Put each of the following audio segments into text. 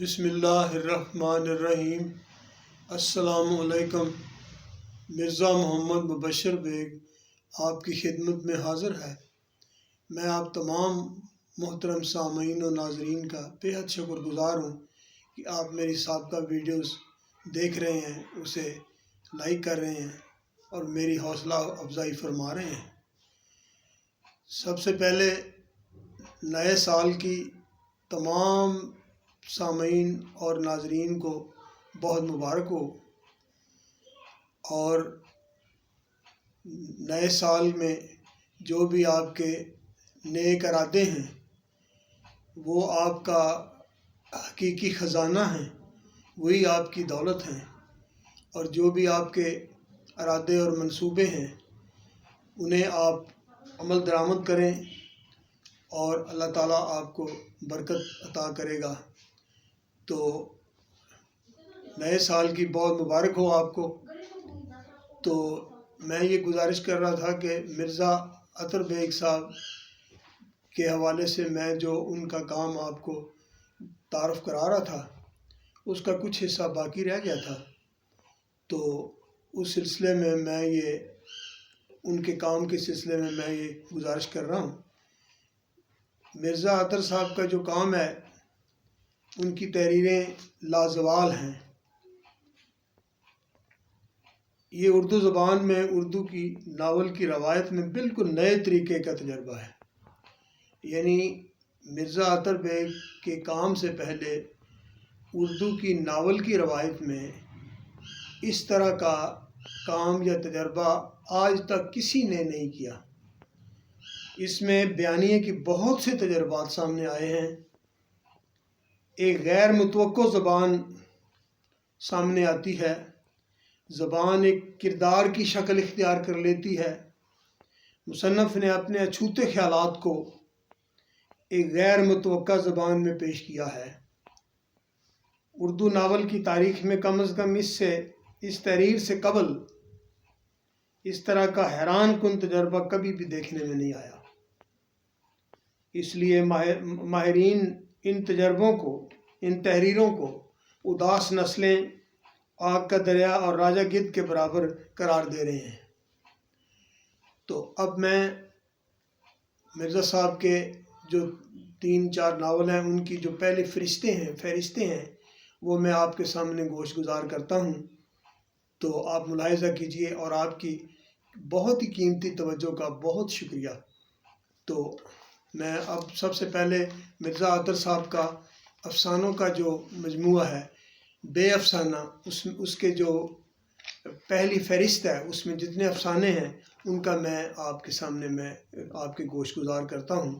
بسم اللہ الرحمن الرحیم۔ السلام علیکم۔ مرزا محمد مبشر بیگ آپ کی خدمت میں حاضر ہے۔ میں آپ تمام محترم سامعین و ناظرین کا بے حد شکر گزار ہوں کہ آپ میری سابقہ ویڈیوز دیکھ رہے ہیں، اسے لائک کر رہے ہیں اور میری حوصلہ افزائی فرما رہے ہیں۔ سب سے پہلے نئے سال کی تمام سامعین اور ناظرین کو بہت مبارک ہو، اور نئے سال میں جو بھی آپ کے نیک ارادے ہیں وہ آپ کا حقیقی خزانہ ہیں، وہی آپ کی دولت ہیں، اور جو بھی آپ کے ارادے اور منصوبے ہیں انہیں آپ عمل درآمد کریں اور اللہ تعالیٰ آپ کو برکت عطا کرے گا۔ تو نئے سال کی بہت مبارک ہو آپ کو۔ تو میں یہ گزارش کر رہا تھا کہ مرزا عطر بیگ صاحب کے حوالے سے میں جو ان کا کام آپ کو تعارف کرا رہا تھا اس کا کچھ حصہ باقی رہ گیا تھا، تو اس سلسلے میں ان کے کام کے سلسلے میں میں یہ گزارش کر رہا ہوں۔ مرزا عطر صاحب کا جو کام ہے ان کی تحریریں لازوال ہیں۔ یہ اردو زبان میں اردو کی ناول کی روایت میں بالکل نئے طریقے کا تجربہ ہے، یعنی مرزا عطر بیگ کے کام سے پہلے اردو کی ناول کی روایت میں اس طرح کا کام یا تجربہ آج تک کسی نے نہیں کیا۔ اس میں بیانیے کی بہت سے تجربات سامنے آئے ہیں، ایک غیر متوقع زبان سامنے آتی ہے، زبان ایک کردار کی شکل اختیار کر لیتی ہے۔ مصنف نے اپنے اچھوتے خیالات کو ایک غیر متوقع زبان میں پیش کیا ہے۔ اردو ناول کی تاریخ میں کم از کم اس تحریر سے قبل اس طرح کا حیران کن تجربہ کبھی بھی دیکھنے میں نہیں آیا۔ اس لیے ماہرین ان تجربوں کو، ان تحریروں کو اداس نسلیں، آگ کا دریا اور راجہ گدھ کے برابر قرار دے رہے ہیں۔ تو اب میں مرزا صاحب کے جو 3-4 ناول ہیں ان کی جو پہلے فہرستیں ہیں وہ میں آپ کے سامنے گوش گزار کرتا ہوں، تو آپ ملاحظہ کیجئے، اور آپ کی بہت ہی قیمتی توجہ کا بہت شکریہ۔ تو میں اب سب سے پہلے مرزا عطر صاحب کا افسانوں کا جو مجموعہ ہے بے افسانہ، اس کے جو پہلی فہرست ہے اس میں جتنے افسانے ہیں ان کا میں آپ کے سامنے آپ کے گوش گزار کرتا ہوں۔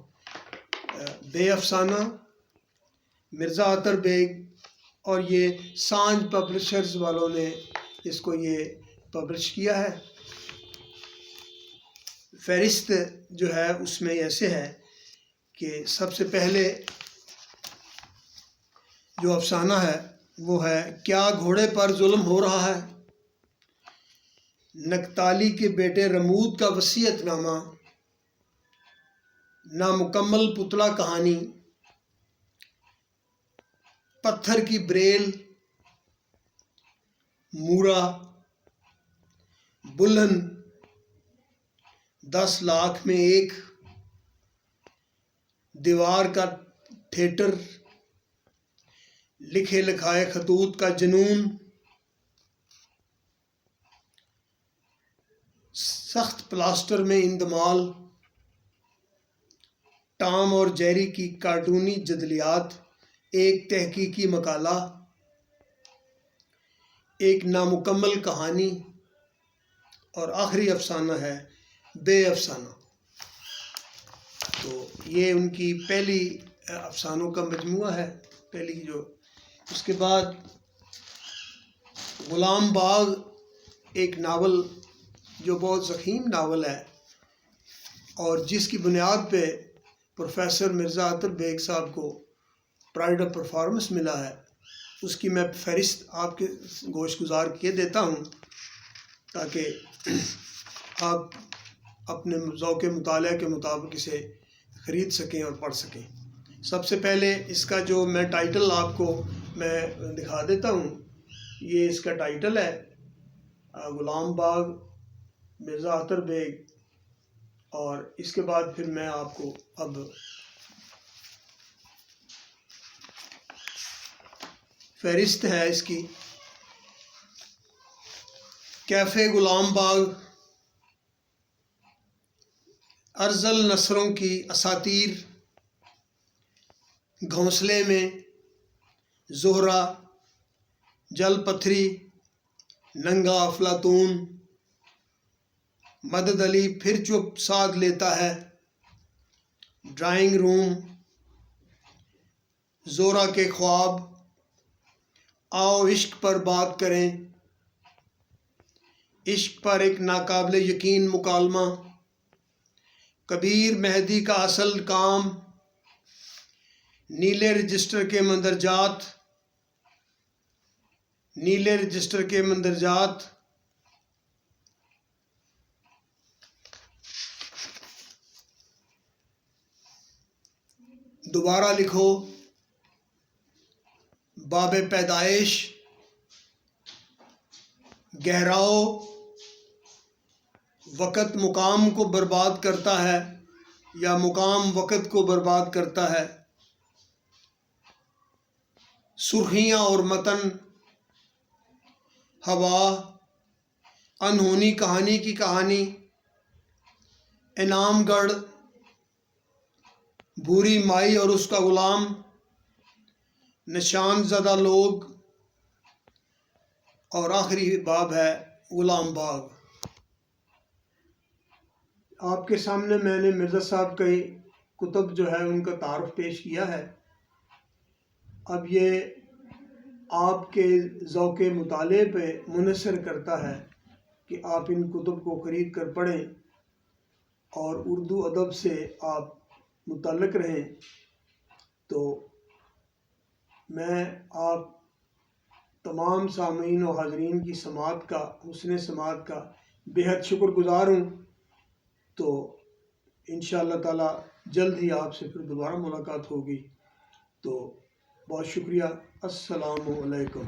بے افسانہ، مرزا عطر بیگ، اور یہ سانج پبلشرز والوں نے اس کو یہ پبلش کیا ہے۔ فہرست جو ہے اس میں ایسے ہے کہ سب سے پہلے جو افسانہ ہے وہ ہے کیا گھوڑے پر ظلم ہو رہا ہے۔ نکتالی کے بیٹے رمود کا وصیت نامہ، نامکمل پتلا کہانی، پتھر کی بریل، مورا، بلہن، 10 لاکھ میں ایک، دیوار کا تھیٹر، لکھے لکھائے خطوط کا جنون، سخت پلاسٹر میں اندمال، ٹام اور جیری کی کارٹونی جدلیات، ایک تحقیقی مقالہ، ایک نامکمل کہانی، اور آخری افسانہ ہے بے افسانہ۔ تو یہ ان کی پہلی افسانوں کا مجموعہ ہے، پہلی جو۔ اس کے بعد غلام باغ، ایک ناول جو بہت ضخیم ناول ہے اور جس کی بنیاد پہ پروفیسر مرزا عطر بیگ صاحب کو پرائڈ آف پرفارمنس ملا ہے، اس کی میں فہرست آپ کے گوش گزار کیے دیتا ہوں تاکہ آپ اپنے ذوق مطالعہ کے مطابق اسے خرید سکیں اور پڑھ سکیں۔ سب سے پہلے اس کا جو میں ٹائٹل آپ کو میں دکھا دیتا ہوں. یہ اس کا ٹائٹل ہے غلام باغ مرزا عطر بیگ. اور اس کے بعد پھر میں آپ کو اب فہرست ہے اس کی. کیفے غلام باغ ارذل نثروں کی اساطیر. گھونسلے میں زہرہ، جل پتھری، ننگا افلاطون. مدد علی پھر چپ سادھ لیتا ہے. ڈرائنگ روم، زہرہ کے خواب. آؤ عشق پر بات کریں. عشق پر ایک ناقابل یقین مکالمہ. کبیر مہدی کا اصل کام. نیلے رجسٹر کے مندرجات. نیلے رجسٹر کے مندرجات. دوبارہ لکھو. باب پیدائش. گہراؤ. وقت مقام کو برباد کرتا ہے یا مقام وقت کو برباد کرتا ہے. سرخیاں اور متن. ہوا. انہونی کہانی کی کہانی. انعام گڑھ. بھوری مائی اور اس کا غلام. نشان زدہ لوگ. اور آخری باب ہے غلام باغ. آپ کے سامنے میں نے مرزا صاحب کی کتب جو ہے ان کا تعارف پیش کیا ہے. اب یہ آپ کے ذوق مطالعے پہ منحصر کرتا ہے کہ آپ ان کتب کو خرید کر پڑھیں اور اردو ادب سے آپ متعلق رہیں. تو میں آپ تمام سامعین و حاضرین کی سماعت کا، حسن سماعت کا بے حد شکر گزار ہوں. تو انشاءاللہ تعالی جلد ہی آپ سے پھر دوبارہ ملاقات ہوگی. تو بہت شکریہ. السلام علیکم.